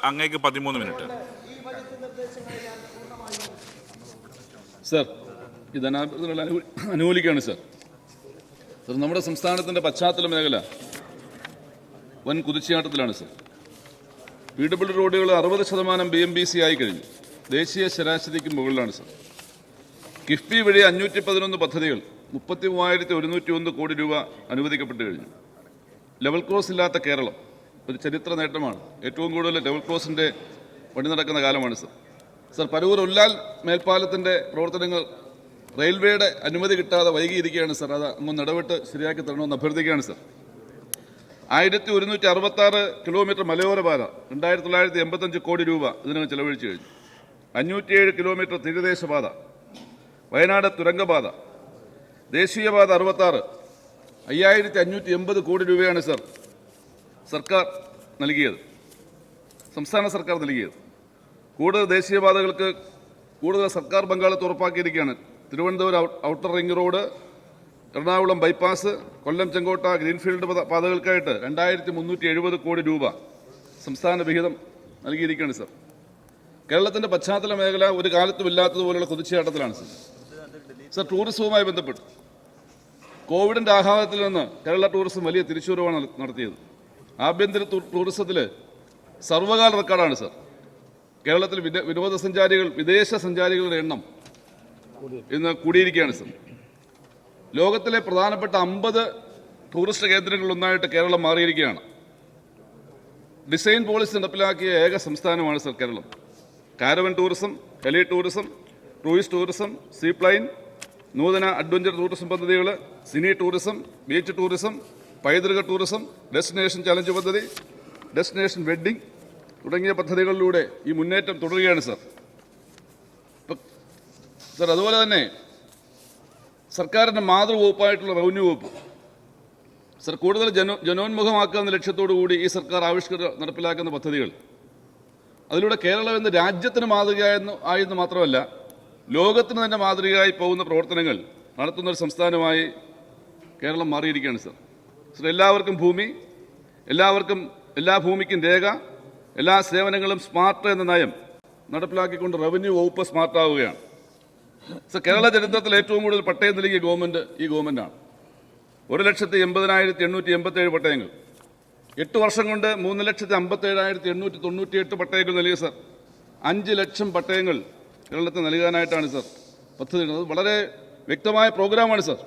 അങ്ങേക്ക് 13 minute. Sir, ഇത് അനുകൂലിക്കുകയാണ് sir. നമ്മുടെ സംസ്ഥാനത്തിൻ്റെ പശ്ചാത്തല മേഖല വൻ കുതിച്ചുചാട്ടത്തിലാണ് സർ. PWD റോഡുകൾ 60% BMBC ആയി കഴിഞ്ഞു. ദേശീയ ശരാശരിക്ക് മുകളിലാണ് സർ. കിഫ്ബി വഴി 511 പദ്ധതികൾ 33,101 കോടി രൂപ അനുവദിക്കപ്പെട്ട് കഴിഞ്ഞു. ലെവൽ ക്രോസ് ഇല്ലാത്ത കേരളം ഒരു ചരിത്ര നേട്ടമാണ്. ഏറ്റവും കൂടുതൽ ലെവൽ ക്രോസിൻ്റെ പണി നടക്കുന്ന കാലമാണ് സർ. സർ, പരവൂർ ഉല്ലാൽ മേൽപ്പാലത്തിൻ്റെ പ്രവർത്തനങ്ങൾ റെയിൽവേയുടെ അനുമതി കിട്ടാതെ വൈകിയിരിക്കുകയാണ് സർ. അത് അങ്ങൊന്ന് ഇടപെട്ട് ശരിയാക്കി തരണമെന്ന് അഭ്യർത്ഥിക്കുകയാണ് സർ. 1166 കിലോമീറ്റർ മലയോര പാത 2985 കോടി രൂപ ഇതിനകം ചെലവഴിച്ചു കഴിഞ്ഞു. 507 കിലോമീറ്റർ തീരദേശപാത, വയനാട് തുരങ്കപാത, ദേശീയപാത 66 5580 കോടി രൂപയാണ് സർ സർക്കാർ നൽകിയത്, സംസ്ഥാന സർക്കാർ നൽകിയത്. കൂടുതൽ ദേശീയപാതകൾക്ക് കൂടുതൽ സർക്കാർ പങ്കാളിത്തം ഉറപ്പാക്കിയിരിക്കുകയാണ്. Thiruvananthapuram outer ring road, Ernakulam bypass, Kollam Chenkotta greenfield പാതകൾക്കായിട്ട് 2370 കോടി രൂപ സംസ്ഥാന വിഹിതം നൽകിയിരിക്കുകയാണ് സർ. കേരളത്തിൻ്റെ പശ്ചാത്തല മേഖല ഒരു കാലത്തും ഇല്ലാത്തതുപോലുള്ള കുതിച്ചുചാട്ടത്തിലാണ് സർ. സർ, ടൂറിസവുമായി ബന്ധപ്പെട്ട് കോവിഡിൻ്റെ ആഘാതത്തിൽ നിന്ന് കേരള ടൂറിസം വലിയ തിരിച്ചുവരവാണ് നടത്തിയത്. ആഭ്യന്തര ടൂറിസത്തിൽ സർവകാല റെക്കോർഡാണ് സർ. കേരളത്തിൽ വിനോദസഞ്ചാരികൾ, വിദേശ സഞ്ചാരികളുടെ എണ്ണം ഇന്ന് കൂടിയിരിക്കുകയാണ് സർ. ലോകത്തിലെ പ്രധാനപ്പെട്ട 50 ടൂറിസ്റ്റ് കേന്ദ്രങ്ങളിലൊന്നായിട്ട് കേരളം മാറിയിരിക്കുകയാണ്. ഡിസൈൻ പോളിസി നടപ്പിലാക്കിയ ഏക സംസ്ഥാനമാണ് sir Keralam. Caravan tourism, heli tourism, cruise tourism, seaplane, നൂതന അഡ്വഞ്ചർ ടൂറിസം പദ്ധതികൾ, സിനി ടൂറിസം, ബീച്ച് ടൂറിസം, പൈതൃക ടൂറിസം, ഡെസ്റ്റിനേഷൻ ചലഞ്ച് പദ്ധതി, ഡെസ്റ്റിനേഷൻ വെഡ്ഡിംഗ് തുടങ്ങിയ പദ്ധതികളിലൂടെ ഈ മുന്നേറ്റം തുടരുകയാണ് സർ. സർ, അതുപോലെ തന്നെ സർക്കാരിൻ്റെ മാതൃവകുപ്പായിട്ടുള്ള റവന്യൂ വകുപ്പ് സർ കൂടുതൽ ജനോന്മുഖമാക്കുക എന്ന ലക്ഷ്യത്തോടു കൂടി ഈ സർക്കാർ നടപ്പിലാക്കുന്ന പദ്ധതികൾ, അതിലൂടെ കേരളം ഇന്ന് രാജ്യത്തിന് മാതൃകയായെന്ന് മാത്രമല്ല ലോകത്തിന് തന്നെ മാതൃകയായി പോകുന്ന പ്രവർത്തനങ്ങൾ നടത്തുന്നൊരു സംസ്ഥാനമായി കേരളം മാറിയിരിക്കുകയാണ് സർ. സർ, എല്ലാവർക്കും ഭൂമി, എല്ലാ ഭൂമിക്കും രേഖ, എല്ലാ സേവനങ്ങളും സ്മാർട്ട് എന്ന നയം നടപ്പിലാക്കിക്കൊണ്ട് റവന്യൂ വകുപ്പ് സ്മാർട്ടാവുകയാണ് സർ. കേരള ചരിത്രത്തിൽ ഏറ്റവും കൂടുതൽ പട്ടയം നൽകിയ ഗവൺമെൻറ് ഈ ഗവൺമെൻറ്റാണ്. 1,80,887 പട്ടയങ്ങൾ. 8 വർഷം കൊണ്ട് 3,57,898 പട്ടയങ്ങൾ നൽകിയ സർ. 5 ലക്ഷം പട്ടയങ്ങൾ കേരളത്തിൽ നൽകാനായിട്ടാണ് സർ പദ്ധതി. അത് വളരെ വ്യക്തമായ പ്രോഗ്രാമാണ് സർ.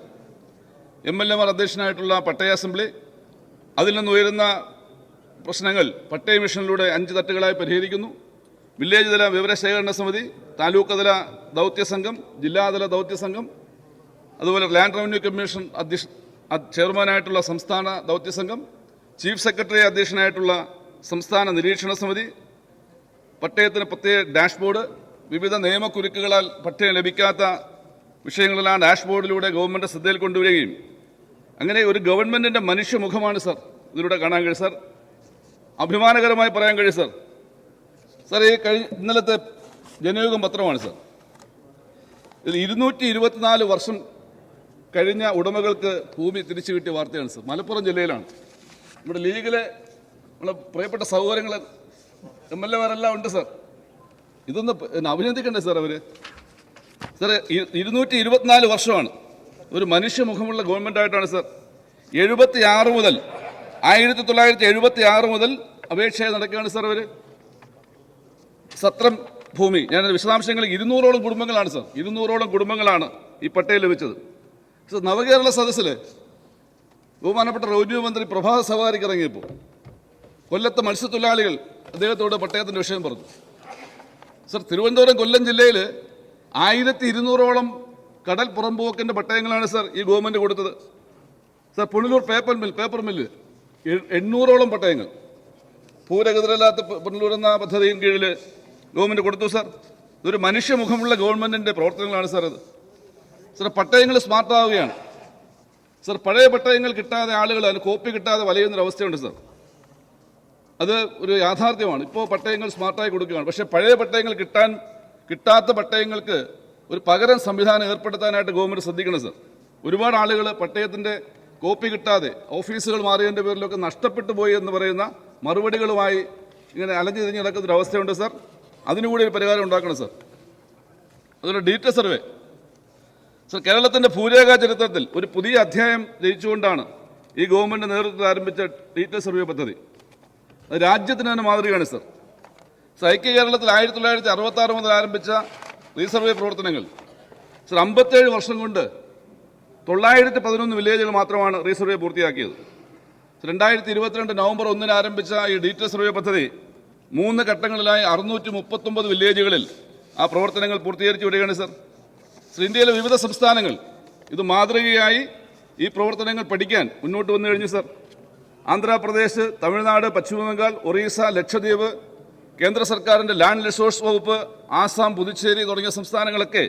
MLA അധ്യക്ഷനായിട്ടുള്ള പട്ടയ അസംബ്ലി, അതിൽ നിന്ന് ഉയരുന്ന പ്രശ്നങ്ങൾ പട്ടയ മിഷനിലൂടെ 5 തട്ടുകളായി പരിഹരിക്കുന്നു. വില്ലേജ് തല വിവരശേഖരണ സമിതി, താലൂക്ക് തല ദൗത്യ സംഘം, ജില്ലാതല ദൗത്യ സംഘം, അതുപോലെ ലാൻഡ് റവന്യൂ കമ്മീഷൻ ചെയർമാനായിട്ടുള്ള സംസ്ഥാന ദൗത്യ സംഘം, ചീഫ് സെക്രട്ടറി അധ്യക്ഷനായിട്ടുള്ള സംസ്ഥാന നിരീക്ഷണ സമിതി, പട്ടയത്തിന് പ്രത്യേക ഡാഷ്ബോർഡ്, വിവിധ നിയമക്കുരുക്കുകളാൽ പട്ടയം ലഭിക്കാത്ത വിഷയങ്ങളെല്ലാം ഡാഷ്ബോർഡിലൂടെ ഗവൺമെൻറ് ശ്രദ്ധയിൽ കൊണ്ടുവരികയും അങ്ങനെ ഒരു ഗവൺമെൻറ്റിൻ്റെ മനുഷ്യമുഖമാണ് സർ ഇതിലൂടെ കാണാൻ കഴിയും സർ. അഭിമാനകരമായി പറയാൻ കഴിയും സർ. സർ, ഈ ഇന്നലത്തെ ജനയുഗം പത്രമാണ് സർ. ഇതിൽ 224 വർഷം കഴിഞ്ഞ ഉടമകൾക്ക് ഭൂമി തിരിച്ചു കിട്ടിയ വാർത്തയാണ് സർ. മലപ്പുറം ജില്ലയിലാണ്. നമ്മുടെ ലീഗിലെ നമ്മുടെ പ്രിയപ്പെട്ട സഹോദരങ്ങൾ MLA ഉണ്ട് സർ. ഇതൊന്ന് അഭിനന്ദിക്കണ്ടേ സർ അവർ? സർ, 224 വർഷമാണ്. ഒരു മനുഷ്യമുഖമുള്ള ഗവൺമെൻറ്റായിട്ടാണ് സർ 1976 മുതൽ അപേക്ഷ നടക്കുകയാണ് സർ. അവർ സത്രം ഭൂമി, ഞാൻ വിശദാംശങ്ങൾ 200ഓളം കുടുംബങ്ങളാണ് സർ. 200ഓളം കുടുംബങ്ങളാണ് ഈ പട്ടയം ലഭിച്ചത് സർ. നവകേരള സദസ്സിൽ ബഹുമാനപ്പെട്ട റവന്യൂ മന്ത്രി പ്രഭാത സവാരിക്ക് ഇറങ്ങിയപ്പോൾ കൊല്ലത്തെ മത്സ്യത്തൊഴിലാളികൾ അദ്ദേഹത്തോട് പട്ടയത്തിൻ്റെ വിഷയം പറഞ്ഞു സർ. തിരുവനന്തപുരം കൊല്ലം ജില്ലയിൽ 1200ഓളം കടൽ പുറംപോക്കിൻ്റെ പട്ടയങ്ങളാണ് സർ ഈ ഗവൺമെൻറ് കൊടുത്തത് സർ. പുനലൂർ പേപ്പർ മില്ല് 800ഓളം പട്ടയങ്ങൾ ഭൂരഹിതരല്ലാത്ത പുനലൂർ എന്ന പദ്ധതിയും കീഴിൽ ഗവൺമെൻറ് കൊടുത്തു സർ. ഇതൊരു മനുഷ്യമുഖമുള്ള ഗവൺമെൻറ്റിൻ്റെ പ്രവർത്തനങ്ങളാണ് സർ അത്. സർ, പട്ടയങ്ങൾ സ്മാർട്ടാവുകയാണ് സർ. പഴയ പട്ടയങ്ങൾ കിട്ടാതെ ആളുകൾ അതിന് കോപ്പി കിട്ടാതെ വലയുന്നൊരവസ്ഥയുണ്ട് സർ. അത് ഒരു യാഥാർത്ഥ്യമാണ്. ഇപ്പോൾ പട്ടയങ്ങൾ സ്മാർട്ടായി കൊടുക്കുകയാണ്. പക്ഷേ പഴയ പട്ടയങ്ങൾ കിട്ടാത്ത പട്ടയങ്ങൾക്ക് ഒരു പകരം സംവിധാനം ഏർപ്പെടുത്താനായിട്ട് ഗവൺമെൻറ് ശ്രദ്ധിക്കണം സർ. ഒരുപാട് ആളുകൾ പട്ടയത്തിൻ്റെ കോപ്പി കിട്ടാതെ ഓഫീസുകൾ മാറിയതിൻ്റെ പേരിലൊക്കെ നഷ്ടപ്പെട്ടു പോയി എന്ന് പറയുന്ന മറുപടികളുമായി ഇങ്ങനെ അലഞ്ഞു തിരിഞ്ഞ് നടക്കുന്നൊരു അവസ്ഥയുണ്ട് സാർ. അതിനുകൂടി ഒരു പരിഹാരം ഉണ്ടാക്കണം സാർ. അതുപോലെ ഡീറ്റെയിൽ സർവേ സാർ, കേരളത്തിൻ്റെ ഭൂരേഖ ചരിത്രത്തിൽ ഒരു പുതിയ അധ്യായം രചിച്ചുകൊണ്ടാണ് ഈ ഗവൺമെൻറ് നേതൃത്വത്തിൽ ആരംഭിച്ച ഡീറ്റെയിൽ സർവേ പദ്ധതി. അത് രാജ്യത്തിന് തന്നെ മാതൃകയാണ് സാർ. ഐക്യ കേരളത്തിൽ 1966 മുതൽ ആരംഭിച്ച റീസർവേ പ്രവർത്തനങ്ങൾ സാർ 57 വർഷം കൊണ്ട് 911 വില്ലേജുകൾ മാത്രമാണ് റീസർവേ പൂർത്തിയാക്കിയത്. 2022 നവംബർ 1 ആരംഭിച്ച ഈ ഡീറ്റെയിൽ സർവേ പദ്ധതി 3 ഘട്ടങ്ങളിലായി 639 വില്ലേജുകളിൽ ആ പ്രവർത്തനങ്ങൾ പൂർത്തീകരിച്ചു വരികയാണ് സാർ. ഇന്ത്യയിലെ വിവിധ സംസ്ഥാനങ്ങൾ ഇത് മാതൃകയായി ഈ പ്രവർത്തനങ്ങൾ പഠിക്കാൻ മുന്നോട്ട് വന്നു കഴിഞ്ഞു സാർ. ആന്ധ്രാപ്രദേശ്, തമിഴ്നാട്, പശ്ചിമബംഗാൾ, ഒറീസ, ലക്ഷദ്വീപ്, കേന്ദ്ര സർക്കാരിൻ്റെ ലാൻഡ് റിസോഴ്സ് വകുപ്പ്, ആസാം, പുതുച്ചേരി തുടങ്ങിയ സംസ്ഥാനങ്ങളൊക്കെ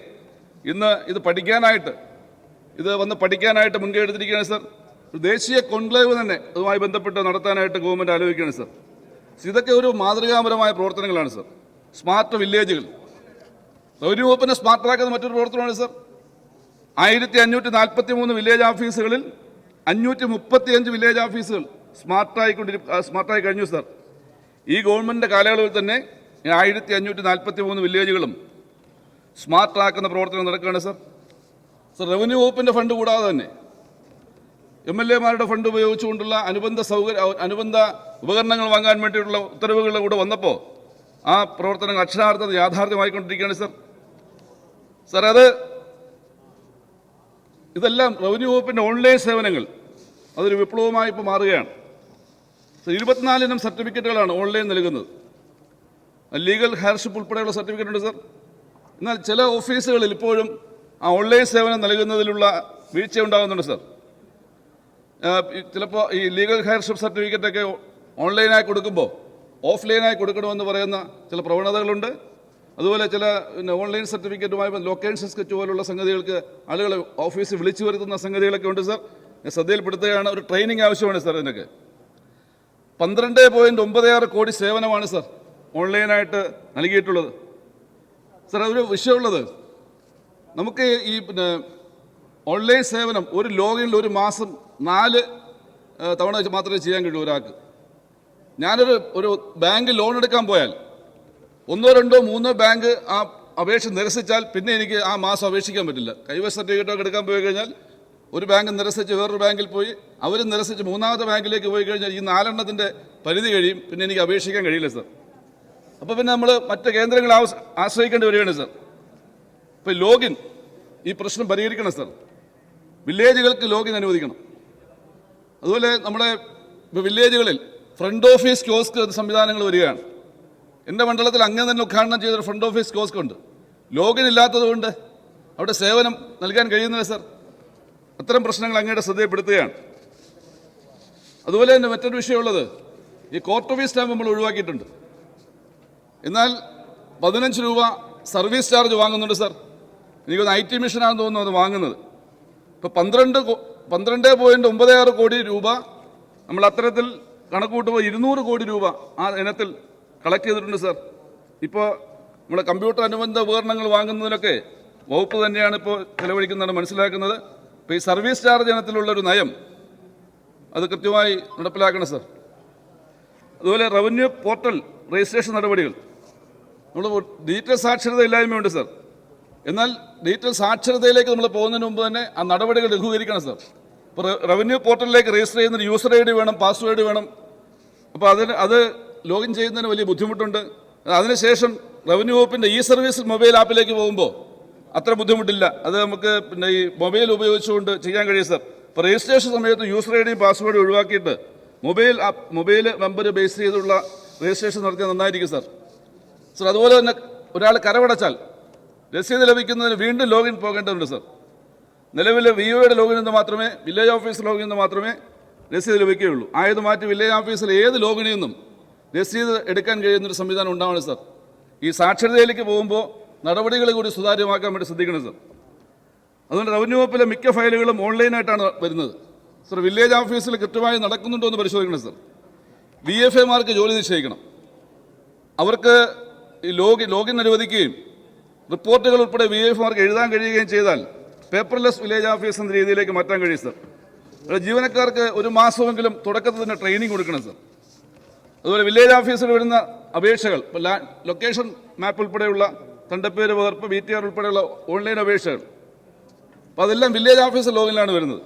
ഇന്ന് ഇത് പഠിക്കാനായിട്ട് മുൻകൈ എടുത്തിരിക്കുകയാണ് സാർ. ദേശീയ കോൺക്ലേവ് തന്നെ അതുമായി ബന്ധപ്പെട്ട് നടത്താനായിട്ട് ഗവൺമെൻറ് ആലോചിക്കുകയാണ് സാർ. ഇതൊക്കെ ഒരു മാതൃകാപരമായ പ്രവർത്തനങ്ങളാണ് സാർ. സ്മാർട്ട് വില്ലേജുകൾ, റവന്യൂ വകുപ്പിനെ സ്മാർട്ടാക്കുന്ന മറ്റൊരു പ്രവർത്തനമാണ് സാർ. 1543 വില്ലേജ് ഓഫീസുകളിൽ 535 വില്ലേജ് ഓഫീസുകൾ സ്മാർട്ടായി കഴിഞ്ഞു സാർ. ഈ ഗവൺമെൻറ് കാലയളവിൽ തന്നെ 1543 വില്ലേജുകളും സ്മാർട്ടാക്കുന്ന പ്രവർത്തനം നടക്കുകയാണ് സാർ. റവന്യൂ വകുപ്പിൻ്റെ ഫണ്ട് കൂടാതെ തന്നെ MLA-മാരുടെ ഫണ്ട് ഉപയോഗിച്ചുകൊണ്ടുള്ള അനുബന്ധ ഉപകരണങ്ങൾ വാങ്ങാൻ വേണ്ടിയിട്ടുള്ള ഉത്തരവുകളുടെ കൂടെ വന്നപ്പോൾ ആ പ്രവർത്തനങ്ങൾ അക്ഷരാർത്ഥത യാഥാർത്ഥ്യമായിക്കൊണ്ടിരിക്കുകയാണ് സാർ. ഇതെല്ലാം റവന്യൂ വകുപ്പിൻ്റെ ഓൺലൈൻ സേവനങ്ങൾ അതൊരു വിപ്ലവമായി ഇപ്പോൾ മാറുകയാണ്. 24 ഇനം സർട്ടിഫിക്കറ്റുകളാണ് ഓൺലൈൻ നൽകുന്നത്. ലീഗൽ ഹയർഷിപ്പ് ഉൾപ്പെടെയുള്ള സർട്ടിഫിക്കറ്റ് ഉണ്ട് സാർ. എന്നാൽ ചില ഓഫീസുകളിൽ ഇപ്പോഴും ആ ഓൺലൈൻ സേവനം നൽകുന്നതിലുള്ള വീഴ്ച ഉണ്ടാകുന്നുണ്ട് സാർ. ചിലപ്പോൾ ഈ ലീഗൽ ഹയർഷിപ്പ് സർട്ടിഫിക്കറ്റൊക്കെ ഓൺലൈനായി കൊടുക്കുമ്പോൾ ഓഫ്ലൈനായി കൊടുക്കണമെന്ന് പറയുന്ന ചില പ്രവണതകളുണ്ട്. അതുപോലെ ചില ഓൺലൈൻ സർട്ടിഫിക്കറ്റുമായി ലൊക്കേഷൻ സ്കെച്ച് പോലുള്ള സംഗതികൾക്ക് ആളുകൾ ഓഫീസിൽ വിളിച്ചു വരുത്തുന്ന സംഗതികളൊക്കെ ഉണ്ട് സാർ. ശ്രദ്ധയിൽപ്പെടുത്തുകയാണ്. ഒരു ട്രെയിനിങ് ആവശ്യമാണ് സാർ. ഇതിനൊക്കെ 12.96 കോടി സേവനമാണ് സാർ ഓൺലൈനായിട്ട് നൽകിയിട്ടുള്ളത്. സാർ, അതൊരു വിഷയമുള്ളത്, നമുക്ക് ഈ ഓൺലൈൻ സേവനം ഒരു ലോഗിനിൽ ഒരു മാസം 4 തവണ വെച്ച് മാത്രമേ ചെയ്യാൻ കഴിയൂ ഒരാൾക്ക്. ഞാനൊരു ബാങ്ക് ലോൺ എടുക്കാൻ പോയാൽ 1, 2, 3 ബാങ്ക് ആ അപേക്ഷ നിരസിച്ചാൽ പിന്നെ എനിക്ക് ആ മാസം അപേക്ഷിക്കാൻ പറ്റില്ല. കൈവശ സർട്ടിഫിക്കറ്റൊക്കെ എടുക്കാൻ പോയി കഴിഞ്ഞാൽ ഒരു ബാങ്ക് നിരസിച്ച് വേറൊരു ബാങ്കിൽ പോയി, അവരും നിരസിച്ച് 3ാമത്തെ ബാങ്കിലേക്ക് പോയി കഴിഞ്ഞാൽ ഈ 4 എണ്ണത്തിൻ്റെ പരിധി കഴിയും. പിന്നെ എനിക്ക് അപേക്ഷിക്കാൻ കഴിയില്ല സാർ. അപ്പോൾ പിന്നെ നമ്മൾ മറ്റ് കേന്ദ്രങ്ങളെ ആശ്രയിക്കേണ്ടി വരികയാണ് സാർ. ഇപ്പോൾ ലോഗിൻ ഈ പ്രശ്നം പരിഹരിക്കണം സാർ. വില്ലേജുകൾക്ക് ലോഗിൻ അനുവദിക്കണം. അതുപോലെ നമ്മുടെ വില്ലേജുകളിൽ ഫ്രണ്ട് ഓഫീസ് കിയോസ്ക് സംവിധാനങ്ങൾ വരികയാണ്. എൻ്റെ മണ്ഡലത്തിൽ അങ്ങനെ തന്നെ ഉദ്ഘാടനം ചെയ്തൊരു ഫ്രണ്ട് ഓഫീസ് കിയോസ്ക് ഉണ്ട്. ലോഗിൻ ഇല്ലാത്തതുകൊണ്ട് അവിടെ സേവനം നൽകാൻ കഴിയുന്നില്ല സാർ. അത്തരം പ്രശ്നങ്ങൾ അങ്ങയുടെ ശ്രദ്ധയിൽപ്പെടുത്തുകയാണ്. അതുപോലെ തന്നെ മറ്റൊരു വിഷയമുള്ളത്, ഈ കോർട്ട് ഓഫീസ് സ്റ്റാമ്പ് നമ്മൾ ഒഴിവാക്കിയിട്ടുണ്ട്. എന്നാൽ 15 രൂപ സർവീസ് ചാർജ് വാങ്ങുന്നുണ്ട് സാർ. എനിക്കൊന്ന് IT മിഷനാണെന്ന് തോന്നുന്നു അത് വാങ്ങുന്നത്. ഇപ്പോൾ 12.96 കോടി രൂപ നമ്മൾ അത്തരത്തിൽ കണക്കുകൂട്ടുമ്പോൾ 200 കോടി രൂപ ആ ഇനത്തിൽ കളക്ട് ചെയ്തിട്ടുണ്ട് സാർ. ഇപ്പോൾ നമ്മുടെ കമ്പ്യൂട്ടർ അനുബന്ധ ഉപകരണങ്ങൾ വാങ്ങുന്നതിനൊക്കെ വകുപ്പ് തന്നെയാണ് ഇപ്പോൾ ചെലവഴിക്കുന്നതാണ് മനസ്സിലാക്കുന്നത്. ഇപ്പോൾ ഈ സർവീസ് ചാർജ് ഇനത്തിലുള്ളൊരു നയം അത് കൃത്യമായി നടപ്പിലാക്കണം സാർ. അതുപോലെ റവന്യൂ പോർട്ടൽ രജിസ്ട്രേഷൻ നടപടികൾ നമ്മൾ ഡിജിറ്റൽ സാക്ഷരത ഇല്ലായ്മയുണ്ട് സാർ. എന്നാൽ ഡിജിറ്റൽ സാക്ഷരതയിലേക്ക് നമ്മൾ പോകുന്നതിന് മുമ്പ് തന്നെ ആ നടപടികൾ ലഘൂകരിക്കണം സാർ. ഇപ്പോൾ റവന്യൂ പോർട്ടലിലേക്ക് രജിസ്റ്റർ ചെയ്യുന്നതിന് യൂസർ ID വേണം, പാസ്വേഡ് വേണം. അപ്പോൾ അത് ലോഗിൻ ചെയ്യുന്നതിന് വലിയ ബുദ്ധിമുട്ടുണ്ട്. അതിനുശേഷം റവന്യൂ വകുപ്പിൻ്റെ സർവീസ് മൊബൈൽ ആപ്പിലേക്ക് പോകുമ്പോൾ അത്ര ബുദ്ധിമുട്ടില്ല. അത് നമുക്ക് പിന്നെ ഈ മൊബൈൽ ഉപയോഗിച്ചുകൊണ്ട് ചെയ്യാൻ കഴിയും സാർ. ഇപ്പോൾ രജിസ്ട്രേഷൻ സമയത്ത് യൂസർ ID പാസ്വേഡ് ഒഴിവാക്കിയിട്ട് മൊബൈൽ നമ്പർ ബേസ് ചെയ്തുള്ള രജിസ്ട്രേഷൻ നടത്തിയാൽ നന്നായിരിക്കും സാർ. അതുപോലെ തന്നെ ഒരാൾ കരമടച്ചാൽ രസീത് ലഭിക്കുന്നതിന് വീണ്ടും ലോഗിൻ പോകേണ്ടതുണ്ട് സാർ. നിലവിലെ VOയുടെ ലോഗിൻ നിന്ന് മാത്രമേ, വില്ലേജ് ഓഫീസ് ലോഗിൻ നിന്ന് മാത്രമേ രസീത് ലഭിക്കുകയുള്ളൂ. ആയത് മാറ്റി വില്ലേജ് ഓഫീസിൽ ഏത് ലോഗിനിൽ നിന്നും രസീത് എടുക്കാൻ കഴിയുന്നൊരു സംവിധാനം ഉണ്ടാവണം സാർ. ഈ സാക്ഷരതയിലേക്ക് പോകുമ്പോൾ നടപടികൾ കൂടി സുതാര്യമാക്കാൻ വേണ്ടി ശ്രദ്ധിക്കണം സാർ. അതുകൊണ്ട് റവന്യൂ വകുപ്പിലെ മിക്ക ഫയലുകളും ഓൺലൈനായിട്ടാണ് വരുന്നത് സാർ. വില്ലേജ് ഓഫീസിൽ കൃത്യമായി നടക്കുന്നുണ്ടോ എന്ന് പരിശോധിക്കണം സാർ. VFAമാർക്ക് ജോലി നിശ്ചയിക്കണം. അവർക്ക് ഈ ലോഗിൻ അനുവദിക്കുകയും റിപ്പോർട്ടുകൾ ഉൾപ്പെടെ VFAമാർക്ക് എഴുതാൻ കഴിയുകയും ചെയ്താൽ പേപ്പർലെസ് വില്ലേജ് ഓഫീസ് എന്ന രീതിയിലേക്ക് മാറ്റാൻ കഴിയും സാർ. ജീവനക്കാർക്ക് ഒരു മാസമെങ്കിലും തുടക്കത്തിൽ തന്നെ ട്രെയിനിങ് കൊടുക്കണം സാർ. അതുപോലെ വില്ലേജ് ഓഫീസിൽ വരുന്ന അപേക്ഷകൾ, ലൊക്കേഷൻ മാപ്പ് ഉൾപ്പെടെയുള്ള തണ്ടപ്പേര് പകർപ്പ്, BTR ഉൾപ്പെടെയുള്ള ഓൺലൈൻ അപേക്ഷകൾ, അപ്പോൾ അതെല്ലാം വില്ലേജ് ഓഫീസർ ലോഗിനിലാണ് വരുന്നത്.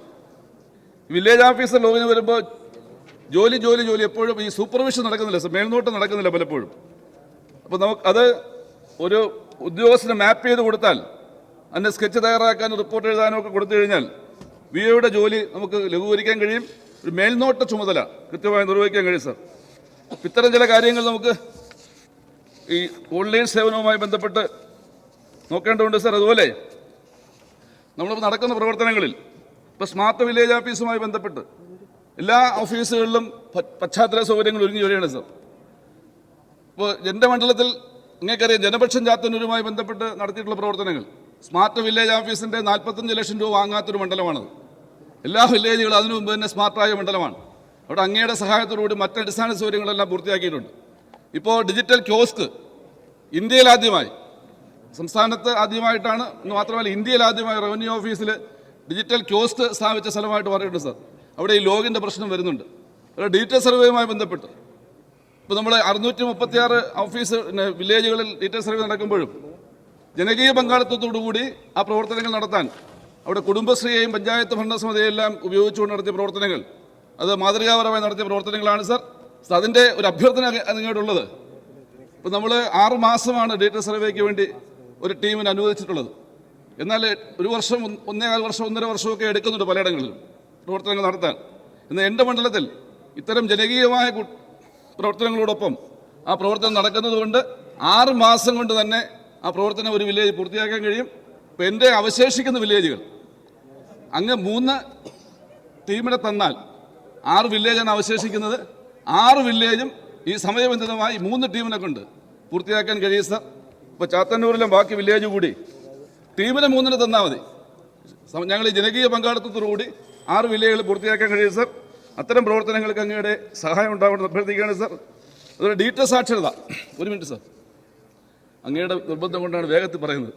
വില്ലേജ് ഓഫീസർ ലോഗിന് വരുമ്പോൾ ജോലി എപ്പോഴും ഈ സൂപ്പർവിഷൻ നടക്കുന്നില്ല സർ, മേൽനോട്ടം നടക്കുന്നില്ല പലപ്പോഴും. അപ്പോൾ നമുക്ക് അത് ഒരു ഉദ്യോഗസ്ഥന് മാപ്പ് ചെയ്ത് കൊടുത്താൽ, അതിൻ്റെ സ്കെച്ച് തയ്യാറാക്കാനും റിപ്പോർട്ട് എഴുതാനും ഒക്കെ കൊടുത്തു കഴിഞ്ഞാൽ VOയുടെ ജോലി നമുക്ക് ലഘൂകരിക്കാൻ കഴിയും. ഒരു മേൽനോട്ട ചുമതല കൃത്യമായി നിർവഹിക്കാൻ കഴിയും സർ. ഇത്തരം ചില കാര്യങ്ങൾ നമുക്ക് ഈ ഓൺലൈൻ സേവനവുമായി ബന്ധപ്പെട്ട് നോക്കേണ്ടതുണ്ട് സർ. അതുപോലെ നമ്മളിപ്പോൾ നടക്കുന്ന പ്രവർത്തനങ്ങളിൽ ഇപ്പോൾ സ്മാർട്ട് വില്ലേജ് ഓഫീസുമായി ബന്ധപ്പെട്ട് എല്ലാ ഓഫീസുകളിലും പശ്ചാത്തല സൗകര്യങ്ങൾ ഒരുങ്ങി വരികയാണ് സർ. ഇപ്പോൾ എൻ്റെ മണ്ഡലത്തിൽ നിങ്ങൾക്കറിയാം, ജനപക്ഷം ചാത്തന്നൂരുമായി ബന്ധപ്പെട്ട് നടത്തിയിട്ടുള്ള പ്രവർത്തനങ്ങൾ, സ്മാർട്ട് വില്ലേജ് ഓഫീസിൻ്റെ 45 ലക്ഷം രൂപ വാങ്ങാത്തൊരു മണ്ഡലമാണത്. എല്ലാ വില്ലേജുകളും അതിനു മുമ്പ് തന്നെ സ്മാർട്ടായ മണ്ഡലമാണ്. അവിടെ അങ്ങയുടെ സഹായത്തോടുകൂടി മറ്റ് അടിസ്ഥാന സൗകര്യങ്ങളെല്ലാം പൂർത്തിയാക്കിയിട്ടുണ്ട്. ഇപ്പോൾ ഡിജിറ്റൽ കിയോസ്ക് ഇന്ത്യയിൽ ആദ്യമായി, സംസ്ഥാനത്ത് ആദ്യമായിട്ടാണ് എന്ന് മാത്രമല്ല ഇന്ത്യയിൽ ആദ്യമായി റവന്യൂ ഓഫീസിൽ ഡിജിറ്റൽ കിയോസ്ക് സ്ഥാപിച്ച സ്ഥലമായിട്ട് പറയുന്നുണ്ട് സർ. അവിടെ ഈ ലോഗിൻ്റെ പ്രശ്നം വരുന്നുണ്ട്. ഡിജിറ്റൽ സർവേയുമായി ബന്ധപ്പെട്ട് ഇപ്പോൾ നമ്മൾ 636 ഓഫീസ് വില്ലേജുകളിൽ ഡിജിറ്റൽ സർവേ നടക്കുമ്പോഴും ജനകീയ പങ്കാളിത്തത്തോടുകൂടി ആ പ്രവർത്തനങ്ങൾ നടത്താൻ അവിടെ കുടുംബശ്രീയെയും പഞ്ചായത്ത് ഭരണസമിതിയെല്ലാം ഉപയോഗിച്ചുകൊണ്ട് നടത്തിയ പ്രവർത്തനങ്ങൾ, അത് മാതൃകാപരമായി നടത്തിയ പ്രവർത്തനങ്ങളാണ് സർ. അതിൻ്റെ ഒരു അഭ്യർത്ഥന നിങ്ങളുള്ളത്. ഇപ്പോൾ നമ്മൾ 6 മാസമാണ് ഡിജിറ്റൽ സർവേക്ക് വേണ്ടി ഒരു ടീമിന് അനുവദിച്ചിട്ടുള്ളത്. എന്നാൽ ഒരു വർഷം, 1.25 വർഷം, 1.5 വർഷമൊക്കെ എടുക്കുന്നുണ്ട് പലയിടങ്ങളിലും പ്രവർത്തനങ്ങൾ നടത്താൻ. എന്നാൽ എൻ്റെ മണ്ഡലത്തിൽ ഇത്തരം ജനകീയമായ പ്രവർത്തനങ്ങളോടൊപ്പം ആ പ്രവർത്തനം നടക്കുന്നത് കൊണ്ട് 6 മാസം കൊണ്ട് തന്നെ ആ പ്രവർത്തനം ഒരു വില്ലേജ് പൂർത്തിയാക്കാൻ കഴിയും. ഇപ്പോൾ എൻ്റെ അവശേഷിക്കുന്ന വില്ലേജുകൾ അങ്ങ് 3 ടീമിനെ തന്നാൽ 6 വില്ലേജാണ് അവശേഷിക്കുന്നത്. 6 വില്ലേജും ഈ സമയബന്ധിതമായി 3 ടീമിനെ കൊണ്ട് പൂർത്തിയാക്കാൻ കഴിയും സർ. ഇപ്പോൾ ചാത്തന്നൂരിലെ ബാക്കി വില്ലേജ് കൂടി ടീമിനെ 3 തന്നാൽ മതി. ഞങ്ങൾ ഈ ജനകീയ പങ്കാളിത്തത്തോടുകൂടി 6 വില്ലേജുകൾ പൂർത്തിയാക്കാൻ കഴിയും സർ. അത്തരം പ്രവർത്തനങ്ങൾക്ക് അങ്ങയുടെ സഹായം ഉണ്ടാവണമെന്ന് അഭ്യർത്ഥിക്കുകയാണ് സർ. അതുപോലെ ഡിജിറ്റൽ സാക്ഷരത, 1 മിനിറ്റ് സർ, അങ്ങയുടെ നിർബന്ധം കൊണ്ടാണ് വേഗത്തിൽ പറയുന്നത്.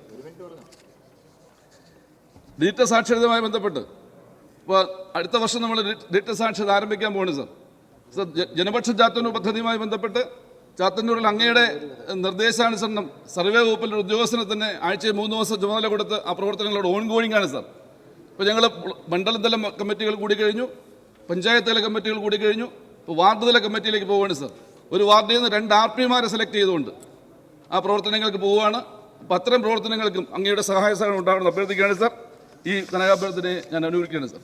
ഡിജിറ്റൽ സാക്ഷരതയുമായി ബന്ധപ്പെട്ട് ഇപ്പോൾ അടുത്ത വർഷം നമ്മൾ ഡിജിറ്റൽ സാക്ഷരത ആരംഭിക്കാൻ പോകുന്നു സർ. സർ, ജനപക്ഷം ചാത്തന്നൂർ പദ്ധതിയുമായി ബന്ധപ്പെട്ട് ചാത്തന്നൂരിൽ അങ്ങയുടെ നിർദ്ദേശാനുസരണം സർവേ വകുപ്പിൻ്റെ ഉദ്യോഗസ്ഥനെ തന്നെ ആഴ്ചയിൽ 3 ദിവസം ചുമതല കൊടുത്ത് ആ പ്രവർത്തനങ്ങളോട് ഓൺഗോയിങ് ആണ് സർ. ഇപ്പോൾ ഞങ്ങൾ മണ്ഡലതല കമ്മിറ്റികൾ കൂടി കഴിഞ്ഞു, പഞ്ചായത്ത് തല കമ്മിറ്റികൾ കൂടി കഴിഞ്ഞു, ഇപ്പോൾ വാർഡ് തല കമ്മിറ്റിയിലേക്ക് പോവുകയാണ് സർ. ഒരു വാർഡിൽ നിന്ന് 2 RPമാരെ സെലക്ട് ചെയ്തുകൊണ്ട് ആ പ്രവർത്തനങ്ങൾക്ക് പോവുകയാണ്. അപ്പോൾ അത്തരം പ്രവർത്തനങ്ങൾക്കും അങ്ങയുടെ സഹായ സഹകരണം ഉണ്ടാകണമെന്ന് അഭ്യർത്ഥിക്കുകയാണ് സർ. ഈ ധനാഭ്യർത്ഥനയെ ഞാൻ അനുകൂലിക്കുകയാണ് സർ.